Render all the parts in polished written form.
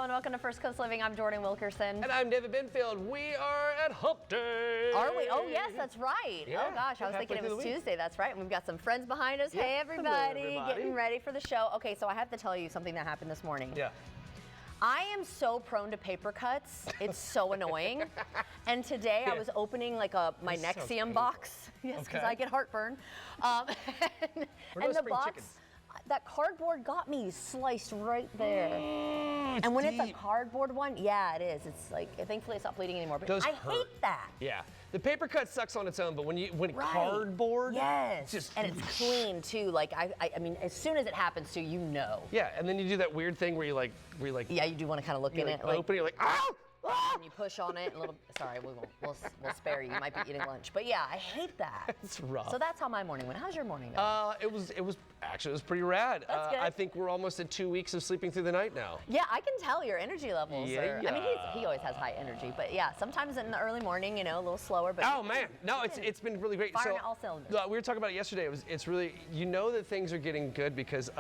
Hello and welcome to First Coast Living. I'm Jordan Wilkerson. And I'm David Binfield. We are at Hump Day. Are we? Oh yes, that's right. Yeah, oh gosh, I was thinking it was Tuesday. That's right. We've got some friends behind us. Yeah. Hey everybody, Hello, everybody, getting ready for the show. Okay, so I have to tell you something that happened this morning. Yeah. I am so prone to paper cuts. It's so annoying. And today I was opening like my Nexium box. Yes, because I get heartburn. And the box, chickens. that cardboard got me sliced right there. And when it's a cardboard one, yeah, it is. It's like, thankfully it's not bleeding anymore. But Those I hurt. hate that. Yeah. The paper cut sucks on its own, but when Right. cardboard, yes, just and it's clean too. Like I mean, as soon as it happens to you, know. Yeah, and then you do that weird thing where you like, Yeah, you do want to kind of look in it, like, open, you're like, ah! and you push on it, and a little. Sorry, we'll spare you. You might be eating lunch, but yeah, I hate that. It's rough. So that's how my morning went. How's your morning going? It was pretty rad. That's good. I think we're almost at 2 weeks of sleeping through the night now. Yeah, I can tell your energy levels. Yeah, I mean, he always has high energy, but yeah, sometimes in the early morning, you know, a little slower. But Oh man, no, it's been really great. Firing all cylinders. We were talking about it yesterday. It's really, you know that things are getting good because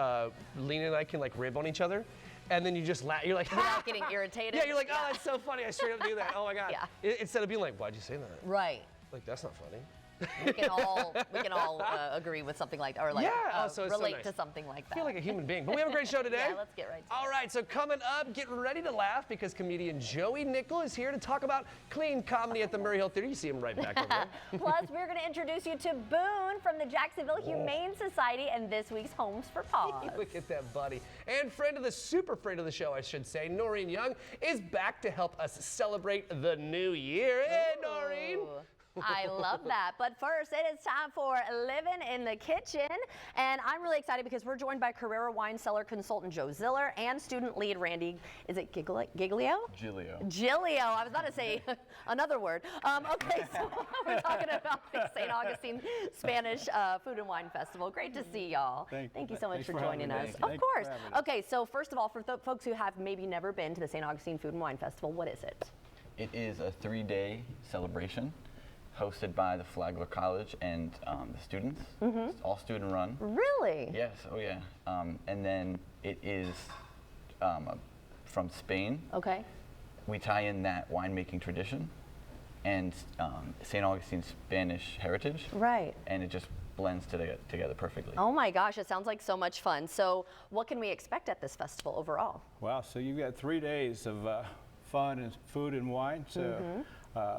Lena and I can like rib on each other, and then you just laugh. You're like, without getting irritated. yeah, you're like, oh, that's so funny. I straight up do that. Oh my god. Yeah. Instead of being like, why'd you say that? Right. Like that's not funny. We can all agree with something like that, or like so it's relate so nice. to something like that. I feel like a human being. But we have a great show today. Yeah, let's get right to it. All right, so coming up, get ready to laugh because comedian Joey Nickel is here to talk about clean comedy at the Murray Hill Theater. You see him right back over there. Plus, we're going to introduce you to Boone from the Jacksonville Humane Society and this week's Homes for Paws. Look at that, buddy. And super friend of the show, I should say, Noreen Young, is back to help us celebrate the new year. Hey, Noreen. I love that. But first, it is time for Living in the Kitchen. And I'm really excited because we're joined by Carrera wine cellar consultant Joe Ziller and student lead Randy, is it Giglio? Giglio. I was about to say another word. Okay, so we're talking about the St. Augustine Spanish Food and Wine Festival. Great to see y'all. Thank you so much for joining us. Of course. Okay, so first of all, for folks who have maybe never been to the St. Augustine Food and Wine Festival, what is it? It is a 3-day celebration hosted by the Flagler College and the students. It's all student run. Really? Yes, oh yeah. And then it is from Spain. Okay. We tie in that winemaking tradition and St. Augustine's Spanish heritage. Right. And it just blends together perfectly. Oh my gosh, it sounds like so much fun. So what can we expect at this festival overall? Wow, so you've got 3 days of fun and food and wine. So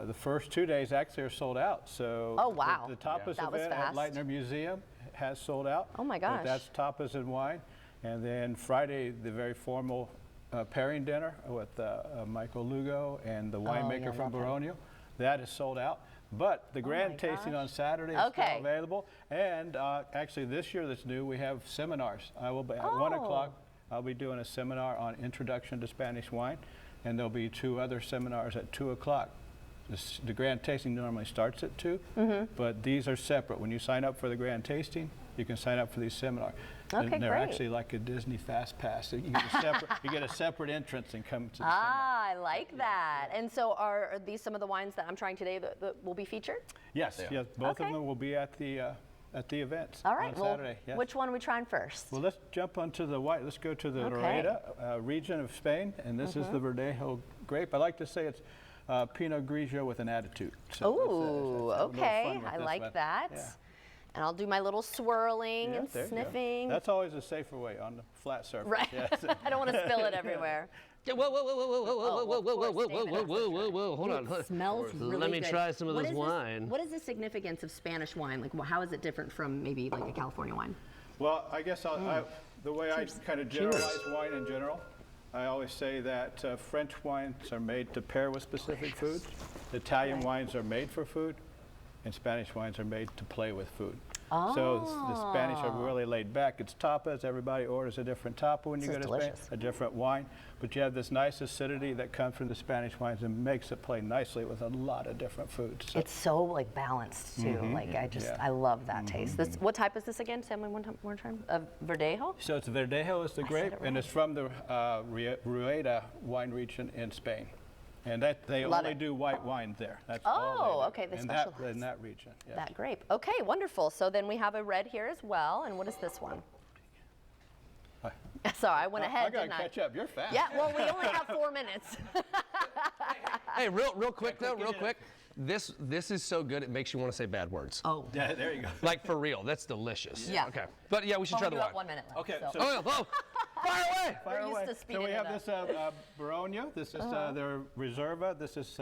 the first 2 days actually are sold out. So oh wow, the tapas that was event fast. at Leitner Museum has sold out. Oh my gosh. But that's tapas and wine. And then Friday, the very formal pairing dinner with Michael Lugo and the winemaker from Baronio. That is sold out. But the grand tasting on Saturday is still available. And actually this year that's new, we have seminars. I will be at 1 o'clock. I'll be doing a seminar on Introduction to Spanish Wine. And there'll be 2 other seminars at 2 o'clock. The grand tasting normally starts at 2, but these are separate. When you sign up for the grand tasting, you can sign up for these seminars. Okay, and they're great. actually like a Disney Fast Pass. You get a separate entrance and come to the seminar. I like that. And so are these some of the wines that I'm trying today that will be featured? Yes, yes, both of them will be at the events All right, on Saturday. Yes. Which one are we trying first? Well, let's jump onto the white. Let's go to the Loreda region of Spain, and this is the Verdejo grape. I like to say it's Pinot Grigio with an attitude. So okay. I like that. Yeah. And I'll do my little swirling and sniffing. That's always a safer way on the flat surface. Right. Yes. I don't want to spill it everywhere. Whoa, hold on. It smells really Let me good. try some of this wine. What is the significance of Spanish wine? Like, how is it different from maybe like a California wine? Well, I guess the way I kind of generalize wine in general, I always say that French wines are made to pair with specific foods, Italian wines are made for food, and Spanish wines are made to play with food. So the Spanish are really laid back. It's tapas. Everybody orders a different tapa when you go to Spain, a different wine. But you have this nice acidity that comes from the Spanish wines and makes it play nicely with a lot of different foods. So. It's so like balanced too. Like I love that taste. What type is this again? Tell me one more time. Verdejo? So it's Verdejo is the grape, and it's from the Rueda wine region in Spain. And that they only do white wine there. That's all they do. Okay, they specialize. In that region. Yes. That grape. Okay, wonderful. So then we have a red here as well. And what is this one? Sorry, I went ahead, I gotta didn't catch up. You're fast. Yeah, well, we only have 4 minutes. Hey, real quick though, real quick. This is so good it makes you want to say bad words. Oh. Yeah, there you go. Like for real, that's delicious. Yeah. Okay. But yeah, we should Well, try we the do have wine. 1 minute left. Okay, so- Oh, yeah, fire away! Fire We're used away. to So speeding we it have up. this Baronio. This is their Reserva. This is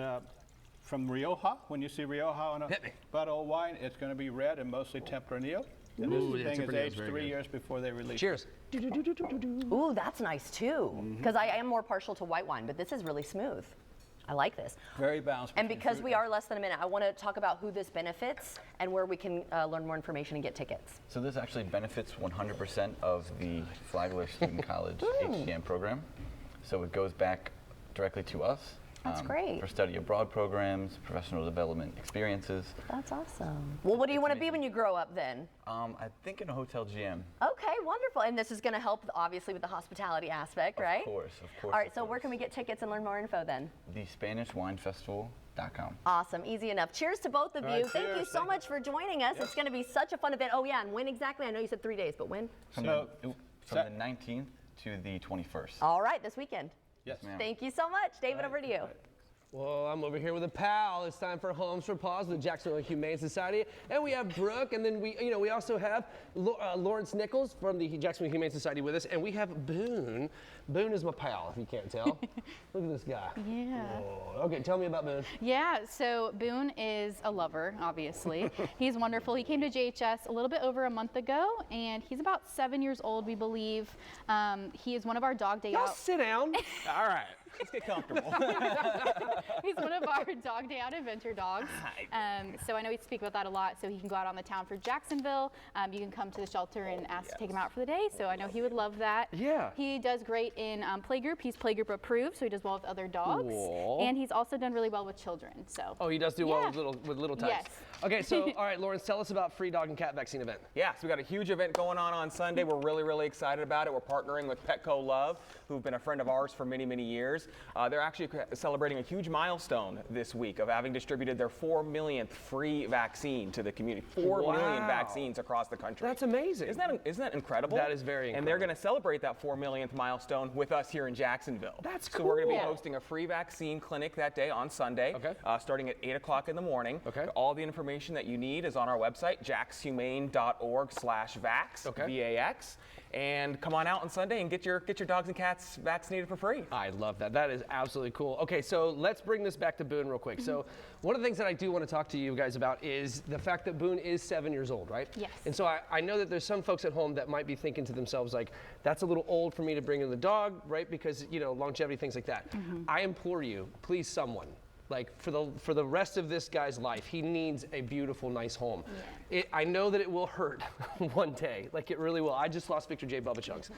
from Rioja. When you see Rioja on a Hit me. bottle of wine, it's going to be red and mostly Tempranillo. And Ooh, this yeah, thing is Tempranillo's aged very 3 good. years before they release. Cheers. Ooh, that's nice too. Because I am more partial to white wine, but this is really smooth. I like this. Very balanced. And between because fruit we are less than a minute, I want to talk about who this benefits and where we can learn more information and get tickets. So this actually benefits 100% of the Flagler Student College HCM program. So it goes back directly to us. That's great. For study abroad programs, professional development experiences. That's awesome. Well, what do you want to be when you grow up then? I think in a hotel GM. Okay, wonderful. And this is going to help, obviously, with the hospitality aspect, right? Of course. All right, so where can we get tickets and learn more info then? TheSpanishWineFestival.com. Awesome, easy enough. Cheers to both of All you. right, Thank you cheers. so much for joining us. It's going to be such a fun event. Oh, yeah, and when exactly? I know you said 3 days, but when? From, So- from the 19th to the 21st. All right, this weekend. Yes, ma'am. Thank you so much. David, over to you. Well, I'm over here with a pal. It's time for Homes for Paws with the Jacksonville Humane Society, and we have Brooke, and then we also have Lawrence Nichols from the Jacksonville Humane Society with us, and we have Boone. Boone is my pal, if you can't tell. Look at this guy. Yeah. Oh, okay, tell me about Boone. Yeah, so Boone is a lover, obviously. He's wonderful. He came to JHS a little bit over a month ago, and he's about 7 years old, we believe. He is one of our dog day Y'all out. sit down. All right. Let's get comfortable. He's one of our dog day out adventure dogs. So I know we speak about that a lot. So he can go out on the town for Jacksonville. You can come to the shelter and ask to take him out for the day. So I know he would love that. Yeah. He does great in playgroup. He's playgroup approved, so he does well with other dogs. Cool. And he's also done really well with children. So. Oh, he does do well Yeah. with little types. Yes. Okay, so all right, Lawrence, tell us about free dog and cat vaccine event. Yeah, so we got a huge event going on Sunday. We're really excited about it. We're partnering with Petco Love, who've been a friend of ours for many years. They're actually celebrating a huge milestone this week of having distributed their 4 millionth free vaccine to the community. 4 million Wow. vaccines across the country. That's amazing. Isn't that incredible? That is very And they're incredible. going to celebrate that 4 millionth milestone with us here in Jacksonville. That's So we're going to be cool. hosting a free vaccine clinic that day on Sunday, Okay. starting at 8 o'clock in the morning. Okay. All the information that you need is on our website, jaxhumane.org/vax, Okay. VAX. And come on out on Sunday and get your dogs and cats vaccinated for free. I love that. That is absolutely cool. Okay, so let's bring this back to Boone real quick. So one of the things that I do want to talk to you guys about is the fact that Boone is 7 years old, right? Yes. And so I know that there's some folks at home that might be thinking to themselves like, that's a little old for me to bring in the dog, right? Because, longevity, things like that. I implore you, please someone, like for the rest of this guy's life, he needs a beautiful, nice home. I know that it will hurt one day, like it really will. I just lost Victor J. Bubba Chunks.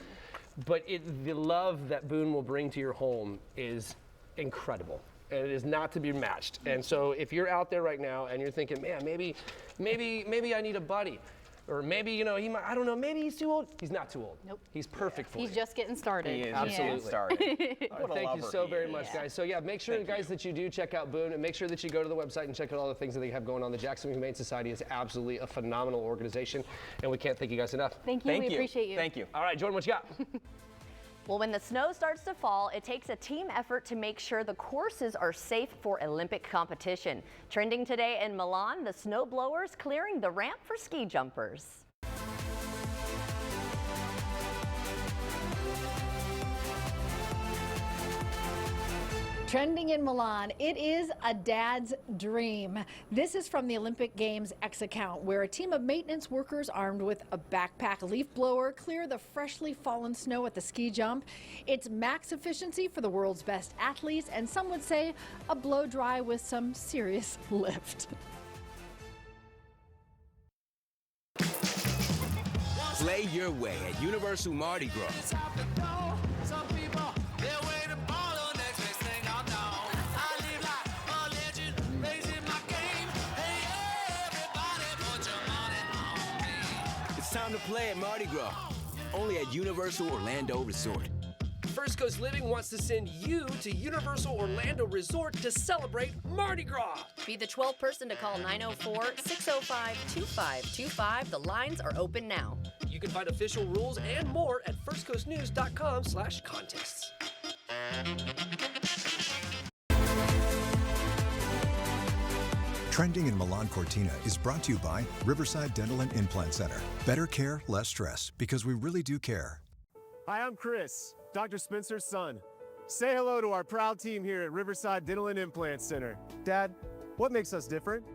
But the love that Boone will bring to your home is incredible. And it is not to be matched. And so if you're out there right now and you're thinking, man, maybe I need a buddy. Or maybe, he might, I don't know, maybe he's too old. He's not too old. Nope. He's perfect for He's you. just getting started. He is Absolutely. just started. What a Thank you lover so he very is. much, guys. So yeah, make sure, guys, that you do check out Boone, and make sure that you go to the website and check out all the things that they have going on. The Jacksonville Humane Society is absolutely a phenomenal organization, and we can't thank you guys enough. Thank you. Thank we you. appreciate you. Thank you. All right, Jordan, what you got? Well, when the snow starts to fall, it takes a team effort to make sure the courses are safe for Olympic competition. Trending today in Milan, the snowblowers clearing the ramp for ski jumpers. Trending in Milan, it is a dad's dream. This is from the Olympic Games X account, where a team of maintenance workers armed with a backpack leaf blower clear the freshly fallen snow at the ski jump. It's max efficiency for the world's best athletes, and some would say a blow dry with some serious lift. Play your way at Universal Mardi Gras. It's time to play at Mardi Gras, only at Universal Orlando Resort. First Coast Living wants to send you to Universal Orlando Resort to celebrate Mardi Gras. Be the 12th person to call 904-605-2525. The lines are open now. You can find official rules and more at firstcoastnews.com/contests. Trending in Milan Cortina is brought to you by Riverside Dental and Implant Center. Better care, less stress, because we really do care. Hi, I'm Chris, Dr. Spencer's son. Say hello to our proud team here at Riverside Dental and Implant Center. Dad, what makes us different?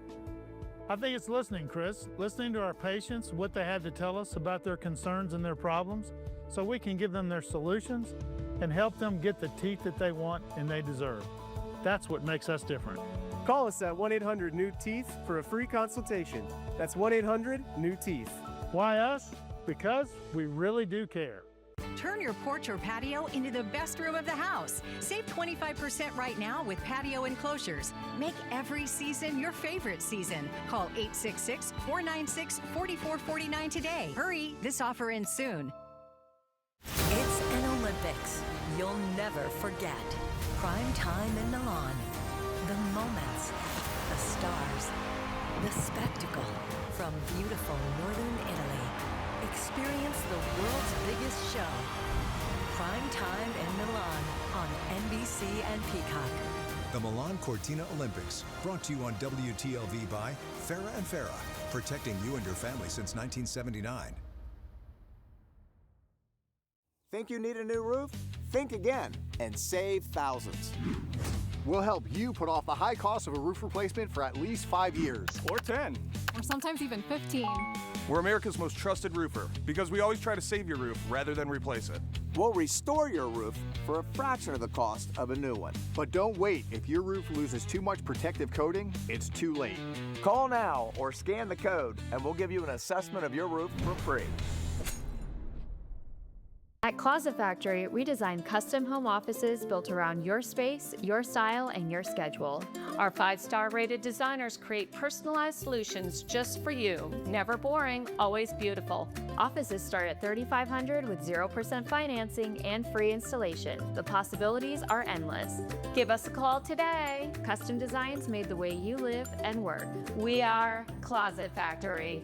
I think it's listening, Chris. Listening to our patients, what they had to tell us about their concerns and their problems, so we can give them their solutions and help them get the teeth that they want and they deserve. That's what makes us different. Call us at 1-800-NEW-TEETH for a free consultation. That's 1-800-NEW-TEETH. Why us? Because we really do care. Turn your porch or patio into the best room of the house. Save 25% right now with patio enclosures. Make every season your favorite season. Call 866-496-4449 today. Hurry, this offer ends soon. It's an Olympics you'll never forget. Prime time in Milan. The moments, the stars, the spectacle from beautiful northern Italy. Experience the world's biggest show. Prime time in Milan on NBC and Peacock. The Milan Cortina Olympics, brought to you on WTLV by Farah and Farah, protecting you and your family since 1979. Think you need a new roof? Think again and save thousands. We'll help you put off the high cost of a roof replacement for at least 5 years. Or 10. Or sometimes even 15. We're America's most trusted roofer because we always try to save your roof rather than replace it. We'll restore your roof for a fraction of the cost of a new one. But don't wait. If your roof loses too much protective coating, it's too late. Call now or scan the code and we'll give you an assessment of your roof for free. At Closet Factory, we design custom home offices built around your space, your style, and your schedule. Our 5-star rated designers create personalized solutions just for you. Never boring, always beautiful. Offices start at $3,500 with 0% financing and free installation. The possibilities are endless. Give us a call today. Custom designs made the way you live and work. We are Closet Factory.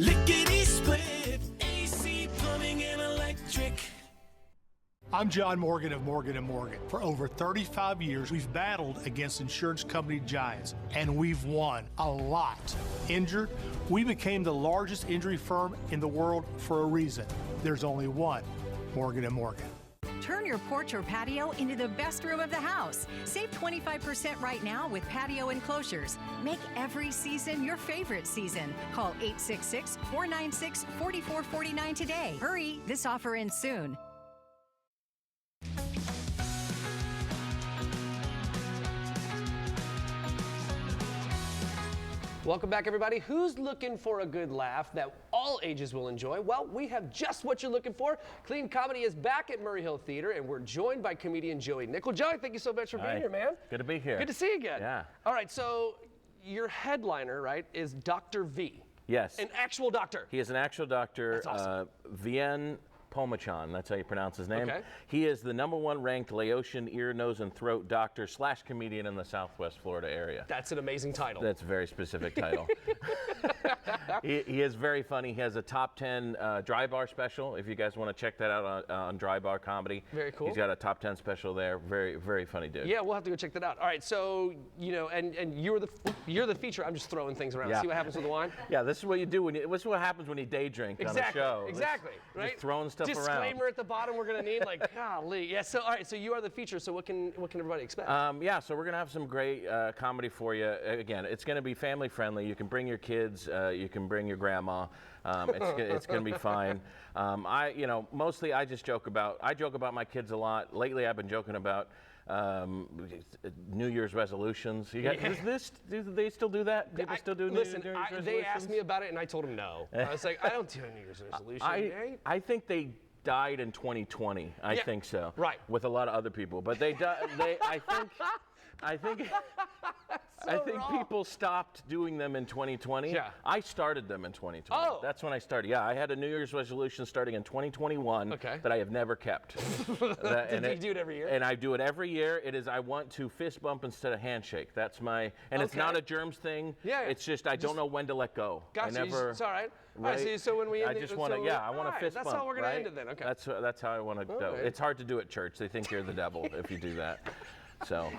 Lickety-split, AC, plumbing, and electric. I'm John Morgan of Morgan & Morgan. For over 35 years, we've battled against insurance company giants, and we've won a lot. Injured? We became the largest injury firm in the world for a reason. There's only one Morgan & Morgan. Turn your porch or patio into the best room of the house. Save 25% right now with patio enclosures. Make every season your favorite season. Call 866-496-4449 today. Hurry, this offer ends soon. Welcome back, everybody. Who's looking for a good laugh that all ages will enjoy? Well, we have just what you're looking for. Clean Comedy is back at Murray Hill Theater, and we're joined by comedian Joey Nickel. Joey, thank you so much for being here, man. Good to be here. Good to see you again. Yeah. All right, so your headliner, right, is Dr. V. Yes. An actual doctor. He is an actual doctor. That's awesome. Vien Pomachan, that's how you pronounce his name. Okay. He is the #1 ranked Laotian ear, nose, and throat doctor / comedian in the Southwest Florida area. That's an amazing title. That's a very specific title. He is very funny. He has a top 10 dry bar special. If you guys want to check that out on Dry Bar Comedy. Very cool. He's got a top 10 special there. Very, very funny dude. Yeah, we'll have to go check that out. All right, so, you know, and you're the feature. I'm just throwing things around. Yeah. See what happens with the wine? Yeah, this is what you do. This is what happens when you day drink on a show. Exactly, right? Just throwing stuff around. Disclaimer at the bottom we're going to need, like, golly. Yeah, so, all right, so you are the feature, so what can everybody expect? Yeah, so we're going to have some great comedy for you. Again, it's going to be family friendly. You can bring your kids, you can bring your grandma. It's going to be fine. Mostly I joke about my kids a lot. Lately I've been joking about New Year's resolutions. You got, do they still do that? People still do New Year's resolutions? They asked me about it, and I told them no. I was like, I don't do a New Year's resolution. I think they died in 2020. I think so. Right. With a lot of other people, but they died. I think people stopped doing them in 2020. Yeah. I started them in 2020. Oh. That's when I started. Yeah, I had a New Year's resolution starting in 2021 that I have never kept. Did you do it every year? And I do it every year. It is I want to fist bump instead of handshake. That's my, and it's not a germs thing. Yeah. It's just I don't know when to let go. Gotcha. I never. It's all right. Right? All right, so when we end I just want to, I want to fist bump. That's how we're going right? to end it then. Okay. That's how I want to do it. It's hard to do at church. They think you're the devil if you do that. So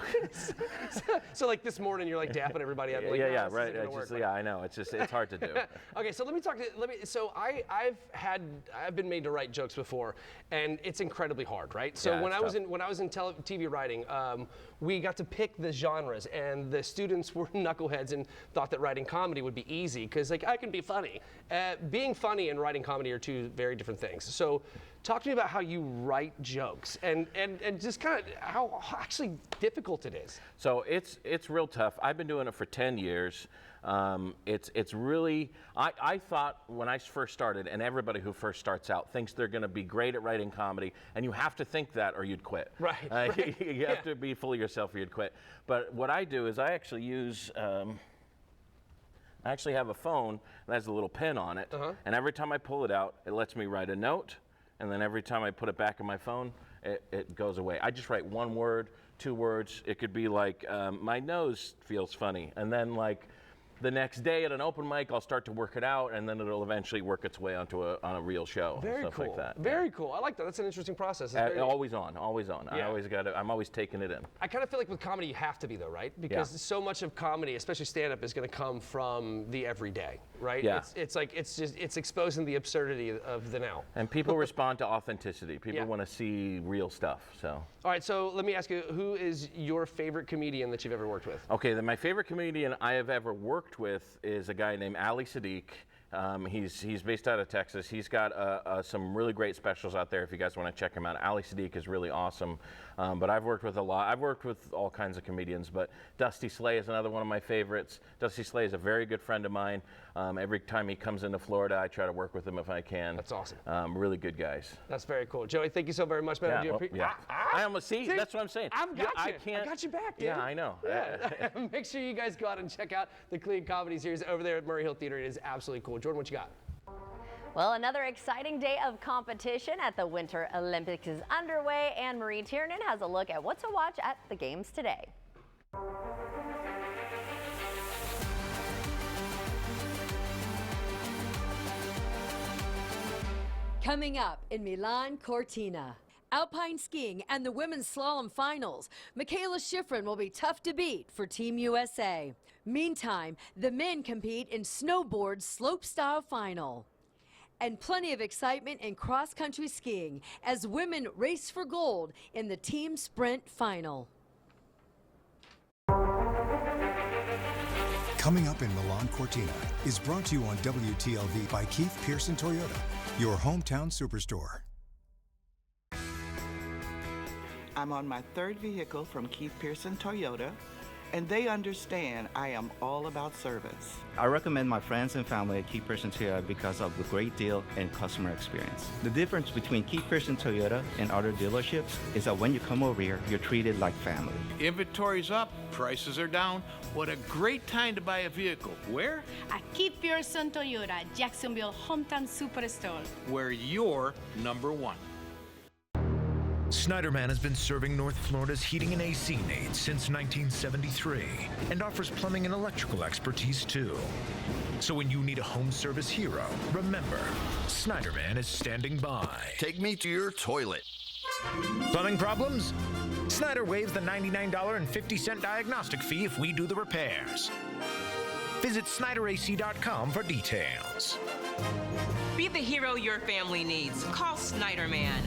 like this morning, you're like dapping everybody up. Like, yeah, right. I know. It's hard to do. Okay, so let me talk to. So I've been made to write jokes before, and it's incredibly hard, right? So when I was in TV writing, we got to pick the genres, and the students were knuckleheads and thought that writing comedy would be easy because like I can be funny. Being funny and writing comedy are two very different things. So talk to me about how you write jokes and just kind of how actually difficult it is. So it's real tough. I've been doing it for 10 years. It's really, I thought when I first started, and everybody who first starts out thinks they're going to be great at writing comedy, and you have to think that or you'd quit. Right. You have to be full of yourself or you'd quit. But what I do is I actually use, I actually have a phone that has a little pen on it, and every time I pull it out, it lets me write a note, and then every time I put it back in my phone, it goes away. I just write one word, 2 words. It could be like, my nose feels funny, and then like, the next day at an open mic, I'll start to work it out, and then it'll eventually work its way onto a real show. Very and stuff cool. Like that. Very cool. I like that. That's an interesting process. Always on. Yeah. I'm always taking it in. I kind of feel like with comedy, you have to be though, right? Because so much of comedy, especially stand-up, is going to come from the everyday, right? Yeah. It's exposing the absurdity of the now. And people respond to authenticity. People want to see real stuff. So. All right. So let me ask you, who is your favorite comedian that you've ever worked with? Okay. Then my favorite comedian I have ever worked with is a guy named Ali Sadiq. He's based out of Texas. He's got some really great specials out there if you guys want to check him out. Ali Sadiq is really awesome. But I've worked with a lot. I've worked with all kinds of comedians, but Dusty Slay is another one of my favorites. Dusty Slay is a very good friend of mine. Every time he comes into Florida, I try to work with him if I can. That's awesome. Really good guys. That's very cool. Joey, thank you so very much, man. I almost see. That's what I'm saying. I've got you. I got you back, dude. Yeah, I know. Yeah. Make sure you guys go out and check out the Clean Comedy Series over there at Murray Hill Theater. It is absolutely cool. Jordan, what you got? Well, another exciting day of competition at the Winter Olympics is underway, and Marie Tiernan has a look at what to watch at the games today. Coming up in Milan Cortina, alpine skiing and the women's slalom finals. Michaela Schifrin will be tough to beat for Team USA. Meantime, the men compete in snowboard slopestyle final. And plenty of excitement in cross-country skiing as women race for gold in the team sprint final. Coming up in Milan Cortina is brought to you on WTLV by Keith Pearson Toyota, your hometown superstore. I'm on my 3rd vehicle from Keith Pearson Toyota, and they understand I am all about service. I recommend my friends and family at Keith Pearson Toyota because of the great deal and customer experience. The difference between Keith Pearson Toyota and other dealerships is that when you come over here, you're treated like family. Inventory's up, prices are down. What a great time to buy a vehicle. Where? At Keith Pearson Toyota, Jacksonville Hometown Superstore, where you're number one. Snyderman has been serving North Florida's heating and AC needs since 1973 and offers plumbing and electrical expertise too. So when you need a home service hero, remember, Snyderman is standing by. Take me to your toilet. Plumbing problems? Snyder waives the $99.50 diagnostic fee if we do the repairs. Visit SnyderAC.com for details. Be the hero your family needs. Call Snyderman.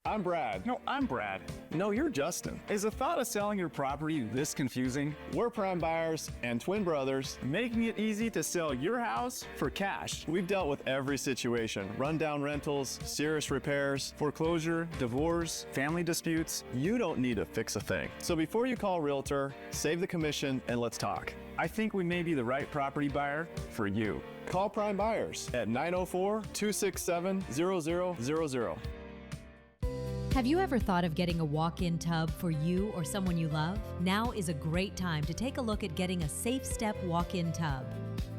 I'm Brad. No, I'm Brad. No, you're Justin. Is the thought of selling your property this confusing? We're Prime Buyers and twin brothers, making it easy to sell your house for cash. We've dealt with every situation: rundown rentals, serious repairs, foreclosure, divorce, family disputes. You don't need to fix a thing. So before you call a realtor, save the commission and let's talk. I think we may be the right property buyer for you. Call Prime Buyers at 904-267-0000. Have you ever thought of getting a walk-in tub for you or someone you love? Now is a great time to take a look at getting a Safe Step walk-in tub.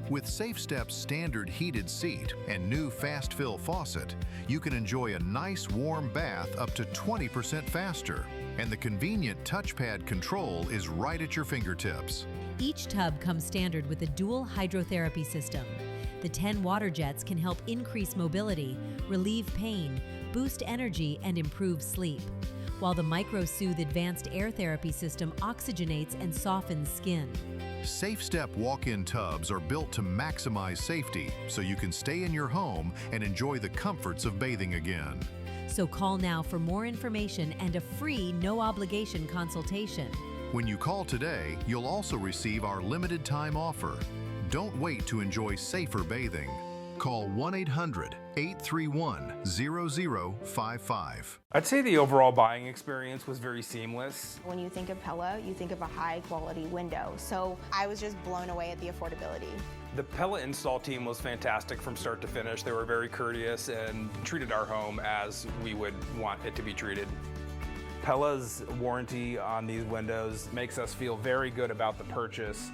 With Safe Step's standard heated seat and new fast fill faucet, you can enjoy a nice warm bath up to 20% faster. And the convenient touchpad control is right at your fingertips. Each tub comes standard with a dual hydrotherapy system. The 10 water jets can help increase mobility, relieve pain, boost energy, and improve sleep, while the MicroSoothe advanced air therapy system oxygenates and softens skin. Safe Step walk-in tubs are built to maximize safety so you can stay in your home and enjoy the comforts of bathing again. So call now for more information and a free, no-obligation consultation. When you call today, you'll also receive our limited time offer. Don't wait to enjoy safer bathing. Call 1-800-831-0055. I'd say the overall buying experience was very seamless. When you think of Pella, you think of a high quality window. So I was just blown away at the affordability. The Pella install team was fantastic from start to finish. They were very courteous and treated our home as we would want it to be treated. Pella's warranty on these windows makes us feel very good about the purchase.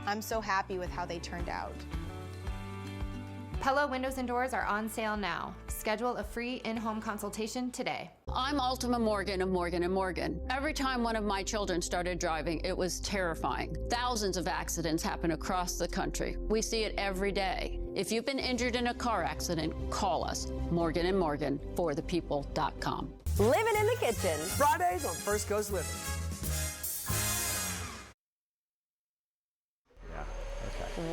I'm so happy with how they turned out. Pella windows and doors are on sale now. Schedule a free in-home consultation today. I'm Ultima Morgan of Morgan & Morgan. Every time one of my children started driving, it was terrifying. Thousands of accidents happen across the country. We see it every day. If you've been injured in a car accident, call us. Morgan & Morgan, forthepeople.com. Living in the kitchen. Fridays on First Coast Living.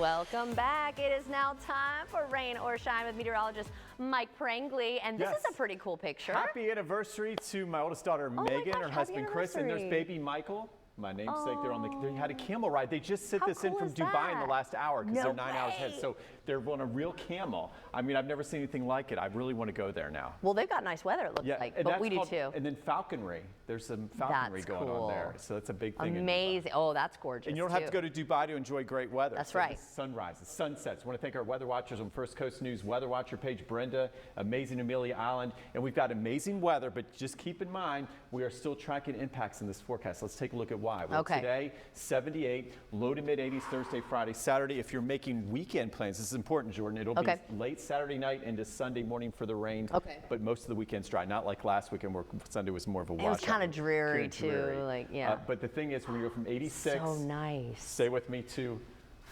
Welcome back. It is now time for Rain or Shine with meteorologist Mike Prangley, and this is a pretty cool picture. Happy anniversary to my oldest daughter Megan, her husband Chris, and there's baby Michael, my namesake. They had a camel ride. They just sent this in from Dubai in the last hour because they're 9 hours ahead. So they're on a real camel. I mean, I've never seen anything like it. I really want to go there now. Well, they've got nice weather, it looks like, but we do too. And then falconry. There's some falconry going on there. So that's a big thing. Amazing. Oh, that's gorgeous. And you don't have to go to Dubai to enjoy great weather. That's right. Sunrises, sunsets. I want to thank our weather watchers on First Coast News Weather Watcher page, Brenda, amazing Amelia Island. And we've got amazing weather, but just keep in mind, we are still tracking impacts in this forecast. Let's take a look at why. Well, today, 78, low to mid 80s Thursday, Friday, Saturday. If you're making weekend plans, this is important, Jordan. It'll be late Saturday night into Sunday morning for the rain. But most of the weekend's dry. Not like last weekend where Sunday was more of a washout. It was kind of dreary too. Like, but the thing is, when you go from 86, so nice. Stay with me, to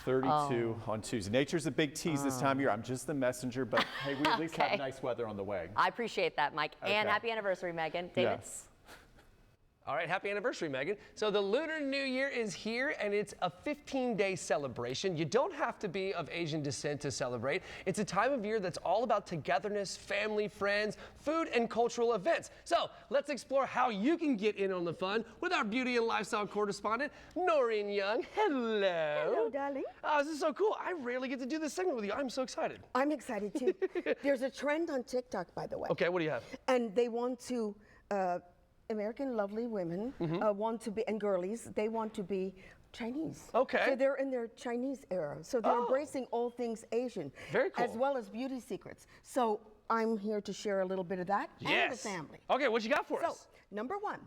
32 on Tuesday. Nature's a big tease this time of year. I'm just the messenger, but hey, we at least have nice weather on the way. I appreciate that, Mike. And happy anniversary, Megan. David? Yes. All right, happy anniversary, Megan. So the Lunar New Year is here, and it's a 15-day celebration. You don't have to be of Asian descent to celebrate. It's a time of year that's all about togetherness, family, friends, food, and cultural events. So let's explore how you can get in on the fun with our beauty and lifestyle correspondent, Noreen Young. Hello. Hello, darling. Oh, this is so cool. I rarely get to do this segment with you. I'm so excited. I'm excited, too. There's a trend on TikTok, by the way. Okay, what do you have? And they want to... American lovely women want to be, and girlies, they want to be Chinese. Okay. So they're in their Chinese era. So they're embracing all things Asian. Very cool. As well as beauty secrets. So I'm here to share a little bit of that and the family. Okay, what you got for us? So, number one,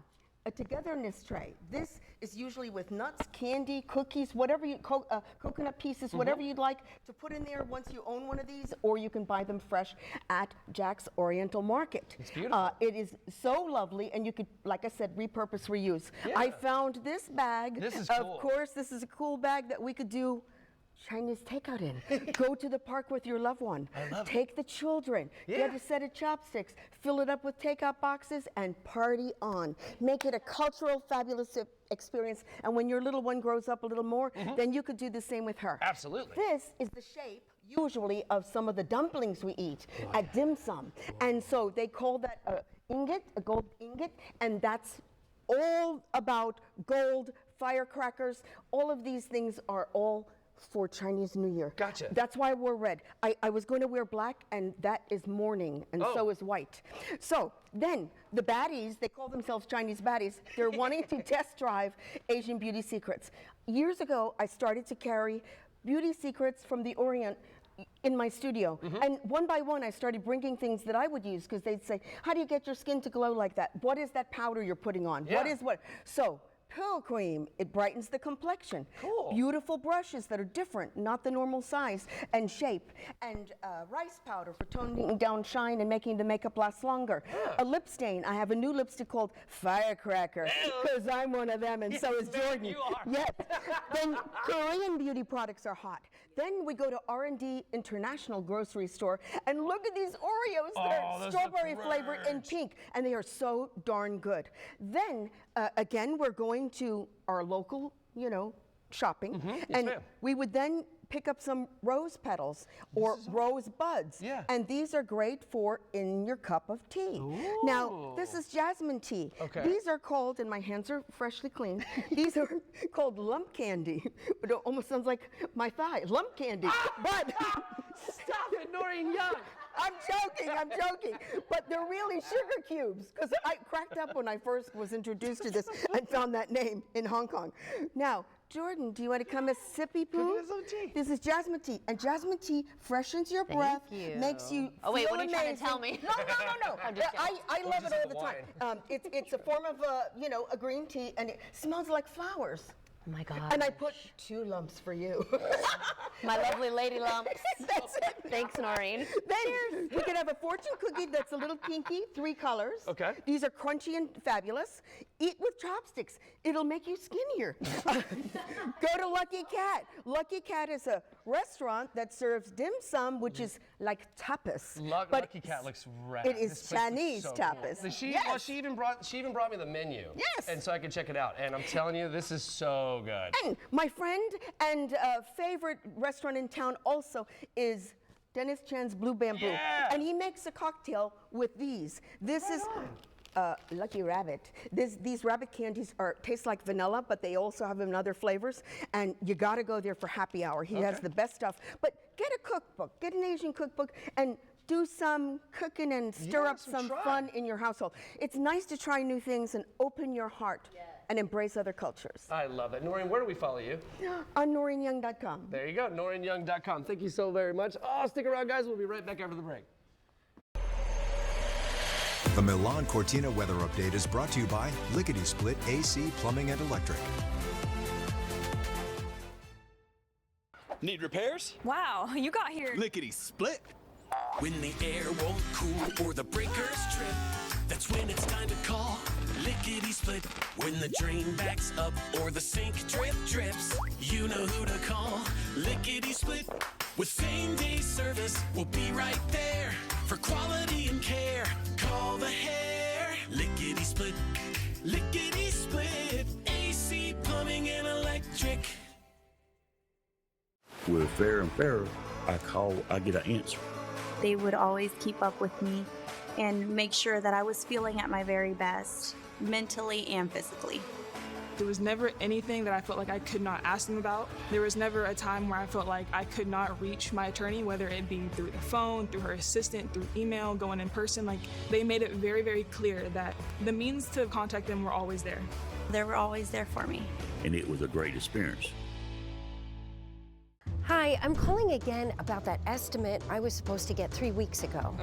a togetherness tray. This is usually with nuts, candy, cookies, whatever you, coconut pieces, whatever you'd like to put in there once you own one of these, or you can buy them fresh at Jack's Oriental Market. It's beautiful. It is so lovely, and you could, like I said, repurpose, reuse. I found this bag. This is cool. Of course, this is a cool bag that we could do Chinese takeout in. Go to the park with your loved one. Take the children. Get a set of chopsticks. Fill it up with takeout boxes and party on. Make it a cultural, fabulous experience. And when your little one grows up a little more, then you could do the same with her. Absolutely. This is the shape usually of some of the dumplings we eat at dim sum. And so they call that ingot, a gold ingot, and that's all about gold, firecrackers. All of these things are all for Chinese New Year. Gotcha. That's why I wore red. I was going to wear black, and that is mourning, and so is white. So then the baddies, they call themselves Chinese baddies, they're wanting to test drive Asian beauty secrets. Years ago, I started to carry beauty secrets from the Orient in my studio. And one by one, I started bringing things that I would use, because they'd say, how do you get your skin to glow like that? What is that powder you're putting on? Yeah. What is what? So Pill Cream, it brightens the complexion. Cool. Beautiful brushes that are different, not the normal size and shape. And rice powder for toning down shine and making the makeup last longer. A lip stain. I have a new lipstick called Firecracker, because I'm one of them, and so is Jordan. You are. Yes. Then Korean beauty products are hot. Then we go to R&D International grocery store, and look at these Oreos that are strawberry flavor and pink, and they are so darn good. Then again, we're going to our local, shopping, and we would then pick up some rose petals or rose buds. Yeah. And these are great for in your cup of tea. Now, this is jasmine tea. Okay. These are called, and my hands are freshly clean, these are called lump candy. It almost sounds like my thigh, lump candy. But Stop it, Noreen Young. I'm joking. But they're really sugar cubes, because I cracked up when I first was introduced to this and found that name in Hong Kong. Now, Jordan, do you want to come a sippy poo? This is jasmine tea, and jasmine tea freshens your breath, makes you Oh wait, feel what are you trying to amazing. tell me? No. I'm just kidding. I love it all the time. It's a form of a green tea, and it smells like flowers. Oh my God. And I put 2 lumps for you. My lovely lady lumps. That's it. Thanks, Noreen. Then we can have a fortune cookie that's a little pinky, 3 colors. Okay. These are crunchy and fabulous. Eat with chopsticks. It'll make you skinnier. Go to Lucky Cat. Lucky Cat is a restaurant that serves dim sum, which is like tapas. but Lucky Cat looks rad. It is This place looks Chinese so tapas. cool. She, Yes. well, she even brought me the menu. Yes. And so I could check it out. And I'm telling you, this is so good. And my friend and favorite restaurant in town also is Dennis Chan's Blue Bamboo. Yeah. And he makes a cocktail with these. This is Lucky Rabbit. These rabbit candies taste like vanilla, but they also have them in other flavors. And you gotta go there for happy hour. He has the best stuff. But get a cookbook, get an Asian cookbook, and do some cooking and stir up some fun in your household. It's nice to try new things and open your heart and embrace other cultures. I love it. Noreen, where do we follow you? On NoreenYoung.com. There you go, NoreenYoung.com. Thank you so very much. Oh, stick around, guys. We'll be right back after the break. The Milan Cortina weather update is brought to you by Lickety Split AC Plumbing and Electric. Need repairs? Wow, you got here. Lickety Split. When the air won't cool or the breakers trip, that's when it's time to call Lickety Split. When the drain backs up or the sink drips, you know who to call. Lickety Split. With same-day service, we'll be right there for quality and care. Call the hair. Lickety Split. Lickety Split. AC, plumbing, and electric. With Fair and Fairer, I get an answer. They would always keep up with me and make sure that I was feeling at my very best, mentally and physically. There was never anything that I felt like I could not ask them about. There was never a time where I felt like I could not reach my attorney, whether it be through the phone, through her assistant, through email, going in person. Like, they made it very, very clear that the means to contact them were always there. They were always there for me. And it was a great experience. Hi, I'm calling again about that estimate I was supposed to get 3 weeks ago.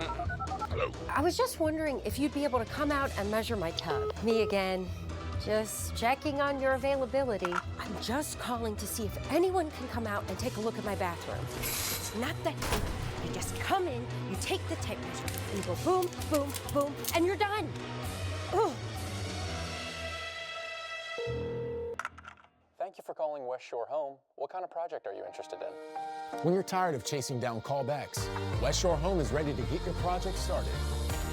Hello? I was just wondering if you'd be able to come out and measure my tub. Me again. Just checking on your availability. I'm just calling to see if anyone can come out and take a look at my bathroom. It's not that deep. You just come in, you take the tape measure, and you go boom, boom, boom, and you're done. Ugh. Thank you for calling West Shore Home. What kind of project are you interested in? When you're tired of chasing down callbacks, West Shore Home is ready to get your project started.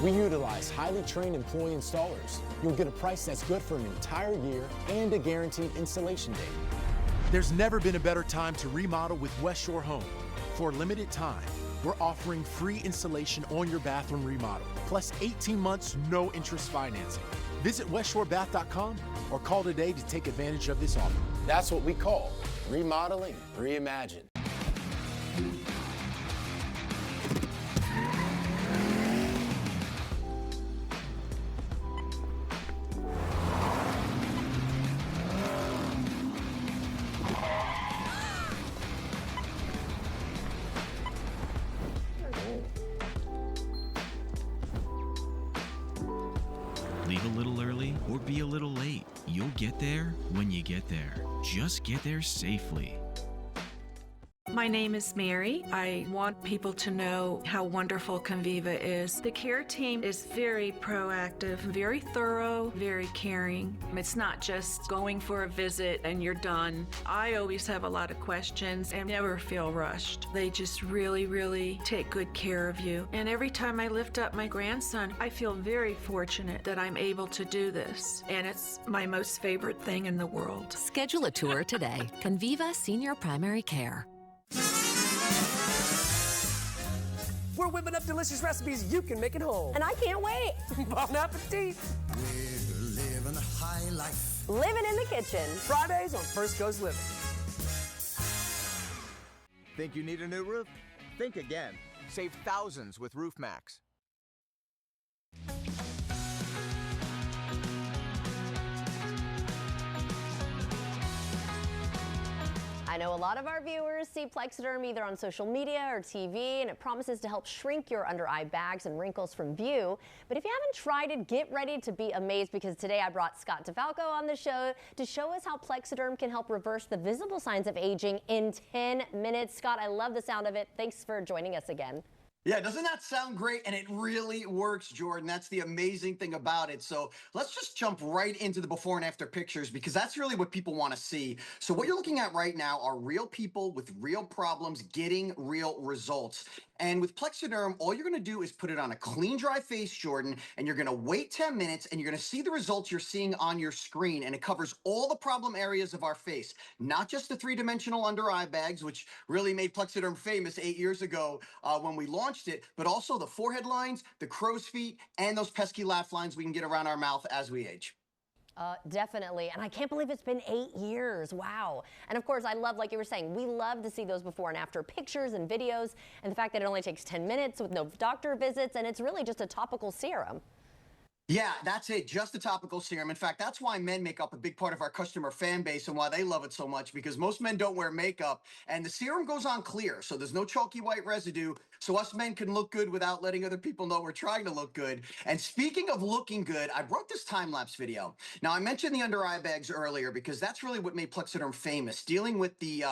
We utilize highly trained employee installers. You'll get a price that's good for an entire year and a guaranteed installation date. There's never been a better time to remodel with West Shore Home. For a limited time, we're offering free installation on your bathroom remodel, plus 18 months, no interest financing. Visit westshorebath.com or call today to take advantage of this offer. That's what we call remodeling reimagined. Leave a little early or be a little late. You'll get there when you get there. Just get there safely. My name is Mary. I want people to know how wonderful Conviva is. The care team is very proactive, very thorough, very caring. It's not just going for a visit and you're done. I always have a lot of questions and never feel rushed. They just really, really take good care of you. And every time I lift up my grandson, I feel very fortunate that I'm able to do this. And it's my most favorite thing in the world. Schedule a tour today. Conviva Senior Primary Care. We're whipping up delicious recipes you can make at home. And I can't wait. Bon appetit. We're living a high life. Living in the kitchen. Fridays on First Coast Living. Think you need a new roof? Think again. Save thousands with Roof Max. I know a lot of our viewers see Plexiderm either on social media or TV, and it promises to help shrink your under-eye bags and wrinkles from view. But if you haven't tried it, get ready to be amazed, because today I brought Scott DeFalco on the show to show us how Plexiderm can help reverse the visible signs of aging in 10 minutes. Scott, I love the sound of it. Thanks for joining us again. Yeah, doesn't that sound great? And it really works, Jordan. That's the amazing thing about it. So let's just jump right into the before and after pictures, because that's really what people want to see. So what you're looking at right now are real people with real problems getting real results. And with Plexiderm, all you're going to do is put it on a clean, dry face, Jordan, and you're going to wait 10 minutes, and you're going to see the results you're seeing on your screen. And it covers all the problem areas of our face, not just the three-dimensional under-eye bags, which really made Plexiderm famous 8 years ago when we launched it, but also the forehead lines, the crow's feet, and those pesky laugh lines we can get around our mouth as we age. Definitely. And I can't believe it's been 8 years. Wow. And of course, I love, like you were saying, we love to see those before and after pictures and videos, and the fact that it only takes 10 minutes with no doctor visits, and it's really just a topical serum. Yeah, that's it. Just a topical serum. In fact, that's why men make up a big part of our customer fan base and why they love it so much, because most men don't wear makeup, and the serum goes on clear, so there's no chalky white residue, so us men can look good without letting other people know we're trying to look good. And speaking of looking good, I brought this time-lapse video. Now, I mentioned the under-eye bags earlier because that's really what made Plexiderm famous, dealing with the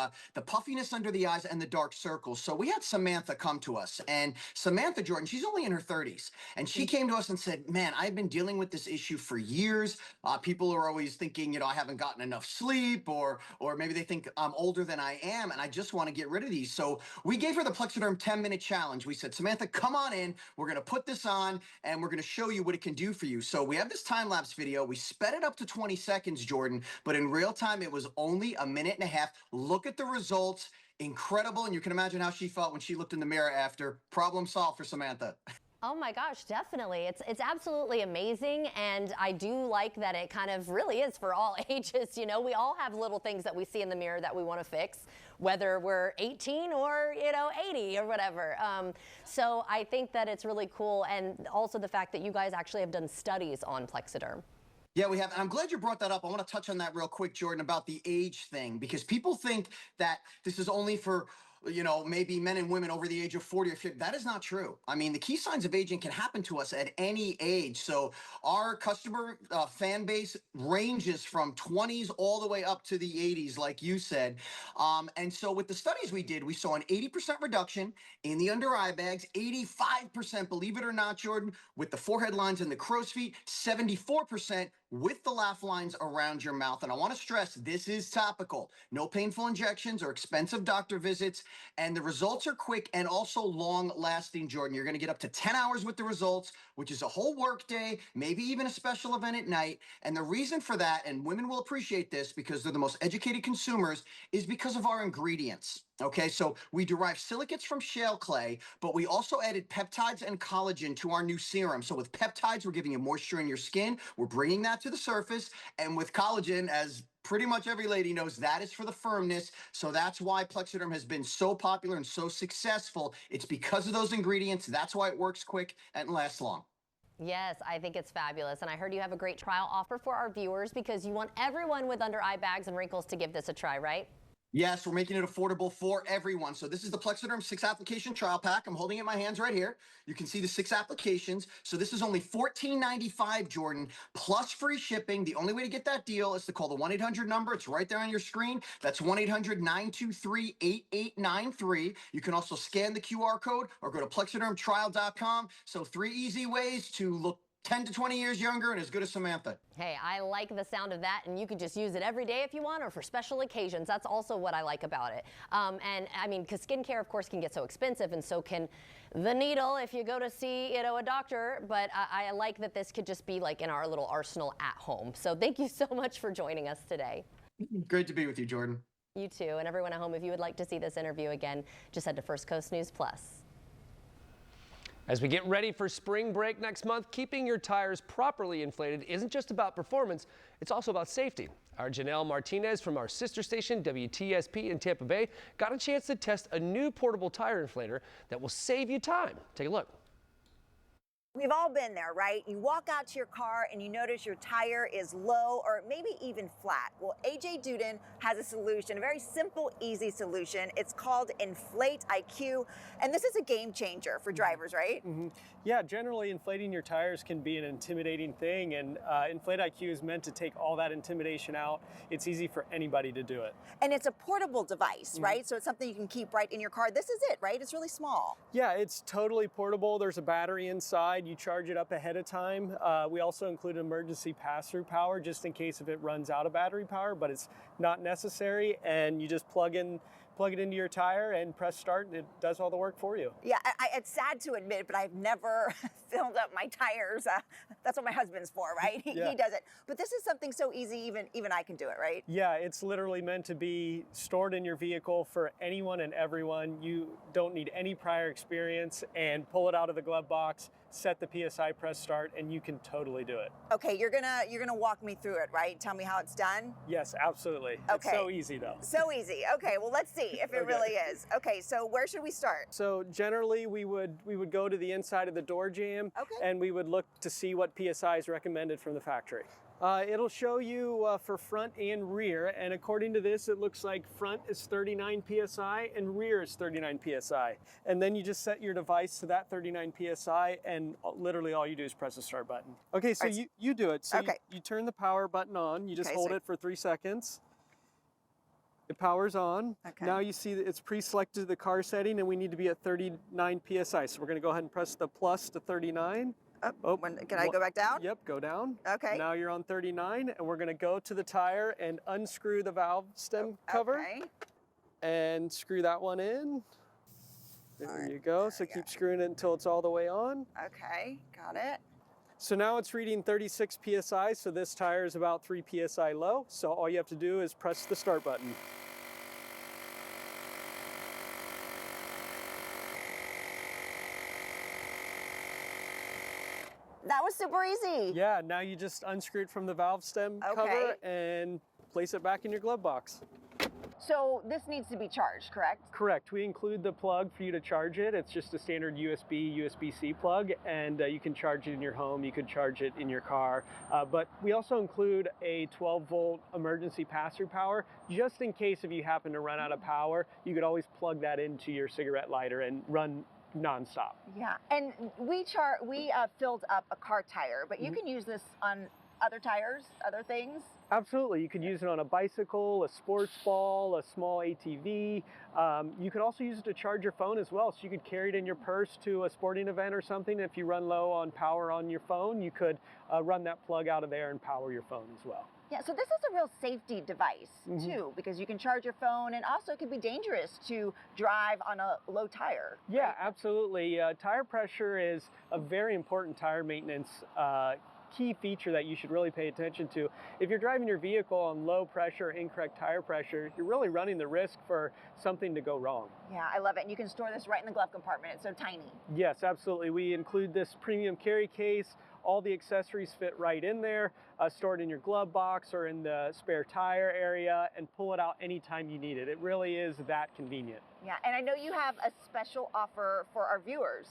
puffiness under the eyes and the dark circles. So we had Samantha come to us, and Samantha, Jordan, she's only in her 30s, and she came to us and said, man, I've been dealing with this issue for years. People are always thinking, you know, I haven't gotten enough sleep, or maybe they think I'm older than I am, and I just want to get rid of these. So we gave her the Plexiderm 10-minute challenge. We said, Samantha, come on in. We're going to put this on, and we're going to show you what it can do for you. So we have this time-lapse video. We sped it up to 20 seconds, Jordan, but in real time, it was only a minute and a half. Look at the results. Incredible, and you can imagine how she felt when she looked in the mirror after. Problem solved for Samantha. Oh my gosh, definitely. It's absolutely amazing, and I do like that it kind of really is for all ages. You know, we all have little things that we see in the mirror that we want to fix, whether we're 18 or, 80 or whatever. So I think that it's really cool, and also the fact that you guys actually have done studies on Plexiderm. Yeah, we have. And I'm glad you brought that up. I want to touch on that real quick, Jordan, about the age thing, because people think that this is only for maybe men and women over the age of 40 or 50. That is not true. I mean, the key signs of aging can happen to us at any age. So our customer fan base ranges from 20s all the way up to the 80s, like you said. And so with the studies we did, we saw an 80% reduction in the under eye bags, 85%, believe it or not, Jordan, with the forehead lines and the crow's feet, 74% with the laugh lines around your mouth. And I want to stress, this is topical. No painful injections or expensive doctor visits. And the results are quick and also long lasting, Jordan. You're going to get up to 10 hours with the results, which is a whole work day, maybe even a special event at night. And the reason for that, and women will appreciate this because they're the most educated consumers, is because of our ingredients. Okay, so we derive silicates from shale clay, but we also added peptides and collagen to our new serum. So with peptides, we're giving you moisture in your skin. We're bringing that to the surface. And with collagen, as pretty much every lady knows, that is for the firmness. So that's why Plexaderm has been so popular and so successful. It's because of those ingredients. That's why it works quick and lasts long. Yes, I think it's fabulous. And I heard you have a great trial offer for our viewers because you want everyone with under eye bags and wrinkles to give this a try, right? Yes, we're making it affordable for everyone. So this is the Plexaderm 6-application trial pack. I'm holding it in my hands right here. You can see the 6 applications. So this is only $14.95, Jordan, plus free shipping. The only way to get that deal is to call the 1-800 number. It's right there on your screen. That's 1-800-923-8893. You can also scan the QR code or go to plexadermtrial.com. So 3 easy ways to look 10 to 20 years younger and as good as Samantha. Hey, I like the sound of that, and you could just use it every day if you want or for special occasions. That's also what I like about it. And I mean, because skincare, of course, can get so expensive, and so can the needle if you go to see, a doctor. But I like that this could just be like in our little arsenal at home. So thank you so much for joining us today. Great to be with you, Jordan. You too. And everyone at home, if you would like to see this interview again, just head to First Coast News Plus. As we get ready for spring break next month, keeping your tires properly inflated isn't just about performance, it's also about safety. Our Janelle Martinez from our sister station, WTSP in Tampa Bay, got a chance to test a new portable tire inflator that will save you time. Take a look. We've all been there, right? You walk out to your car and you notice your tire is low or maybe even flat. Well, AJ Duden has a solution, a very simple, easy solution. It's called Inflate IQ, and this is a game changer for drivers, right? Yeah, generally inflating your tires can be an intimidating thing, and Inflate IQ is meant to take all that intimidation out. It's easy for anybody to do it. And it's a portable device, right? So it's something you can keep right in your car. This is it, right? It's really small. Yeah, it's totally portable. There's a battery inside. You charge it up ahead of time. We also include emergency pass-through power just in case if it runs out of battery power, but it's not necessary. And you just plug it into your tire and press start, and it does all the work for you. Yeah, it's sad to admit, but I've never filled up my tires. That's what my husband's for, right? He does it. But this is something so easy, even I can do it, right? Yeah, it's literally meant to be stored in your vehicle for anyone and everyone. You don't need any prior experience, and pull it out of the glove box, set the PSI, press start, and you can totally do it. Okay, you're gonna walk me through it, right? Tell me how it's done? Yes, absolutely. Okay. It's so easy though. So easy. Okay, well let's see if it really is. Okay, so where should we start? So generally we would go to the inside of the door jamb, and we would look to see what PSI is recommended from the factory. It'll show you for front and rear, and according to this, it looks like front is 39 PSI and rear is 39 PSI. And then you just set your device to that 39 PSI, and literally all you do is press the start button. Okay, so you do it. So you turn the power button on, you just hold it for 3 seconds. It powers on. Okay. Now you see that it's pre-selected the car setting, and we need to be at 39 PSI. So we're gonna go ahead and press the plus to 39. Can I go back down? Yep, go down. Okay. Now you're on 39, and we're gonna go to the tire and unscrew the valve stem cover. And screw that one in. There you go. So keep screwing it until it's all the way on. Okay, got it. So now it's reading 36 PSI, so this tire is about 3 PSI low. So all you have to do is press the start button. That was super easy. Yeah, now you just unscrew it from the valve stem cover and place it back in your glove box. So this needs to be charged, correct? Correct. We include the plug for you to charge it. It's just a standard USB-C plug, and you can charge it in your home. You can charge it in your car. But we also include a 12-volt emergency pass-through power. Just in case if you happen to run out of power, you could always plug that into your cigarette lighter and run nonstop. Yeah, and we filled up a car tire, but you can use this on other tires, other things? Absolutely. You could use it on a bicycle, a sports ball, a small ATV. You could also use it to charge your phone as well. So you could carry it in your purse to a sporting event or something. If you run low on power on your phone, you could run that plug out of there and power your phone as well. Yeah, so this is a real safety device too, because you can charge your phone, and also it can be dangerous to drive on a low tire. Yeah, absolutely. Tire pressure is a very important tire maintenance key feature that you should really pay attention to. If you're driving your vehicle on low pressure, incorrect tire pressure, you're really running the risk for something to go wrong. Yeah, I love it. And you can store this right in the glove compartment. It's so tiny. Yes, absolutely. We include this premium carry case. All the accessories fit right in there, stored in your glove box or in the spare tire area, and pull it out anytime you need it. It really is that convenient. Yeah, and I know you have a special offer for our viewers.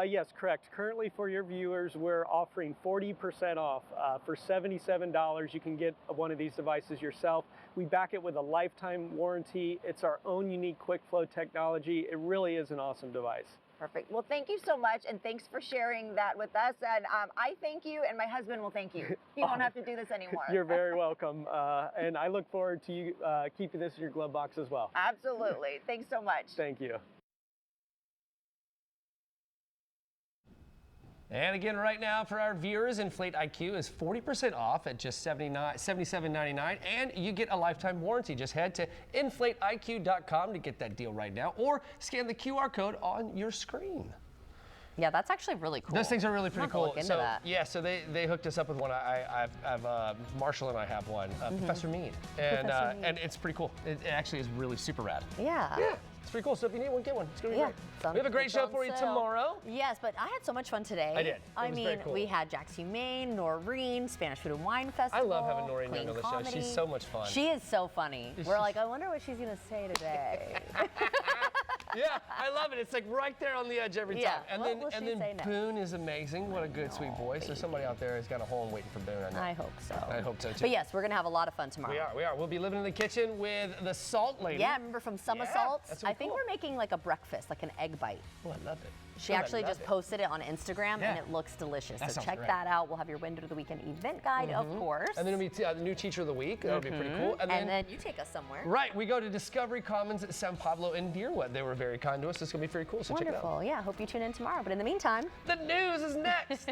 Yes, correct. Currently for your viewers, we're offering 40% off. For $77, you can get one of these devices yourself. We back it with a lifetime warranty. It's our own unique QuickFlow technology. It really is an awesome device. Perfect. Well, thank you so much, and thanks for sharing that with us. And I thank you, and my husband will thank you. You don't have to do this anymore. You're very welcome. And I look forward to you keeping this in your glove box as well. Absolutely. Thanks so much. Thank you. And again, right now for our viewers, Inflate IQ is 40% off at just $77.99, and you get a lifetime warranty. Just head to inflateiq.com to get that deal right now, or scan the QR code on your screen. Yeah, that's actually really cool. Those things are really pretty cool. Look into that. Yeah, so they hooked us up with one. Marshall and I have one, Professor Mead, and it's pretty cool. It actually is really super rad. Yeah. Yeah. It's pretty cool. So if you need one, get one. It's going to be great. We have a great It's show on for you sale. tomorrow. Yes, but I had so much fun today. I did. I It was mean, very cool. we had Jax Humane, Noreen, Spanish Food and Wine Festival. I love having Noreen Queen Young on the Comedy. show. She's so much fun. She is so funny. We're like, I wonder what she's going to say today. Yeah, I love it. It's like right there on the edge every time. Yeah. And What then will she say next? Boone is amazing. What a good, sweet boy. So somebody out there has got a hole waiting for Boone. I know. I hope so. I hope so too. But yes, we're going to have a lot of fun tomorrow. We are. We'll be living in the kitchen with the Salt Lady. Yeah, remember from Summer Salts? that's really I think cool. we're making like a breakfast, like an egg bite. Oh, I love it. She Oh, I actually love just it. posted it on Instagram, Yeah. and it looks delicious. That So sounds check great. that out. We'll have your window of the weekend event guide, of course. And then it'll be the new teacher of the week. That'll be pretty cool. And then you take us somewhere. Right, we go to Discovery Commons at San Pablo and Deerwood. They were very kind to us. It's going to be very cool, so check it out. Wonderful. Yeah, hope you tune in tomorrow. But in the meantime, the news is next.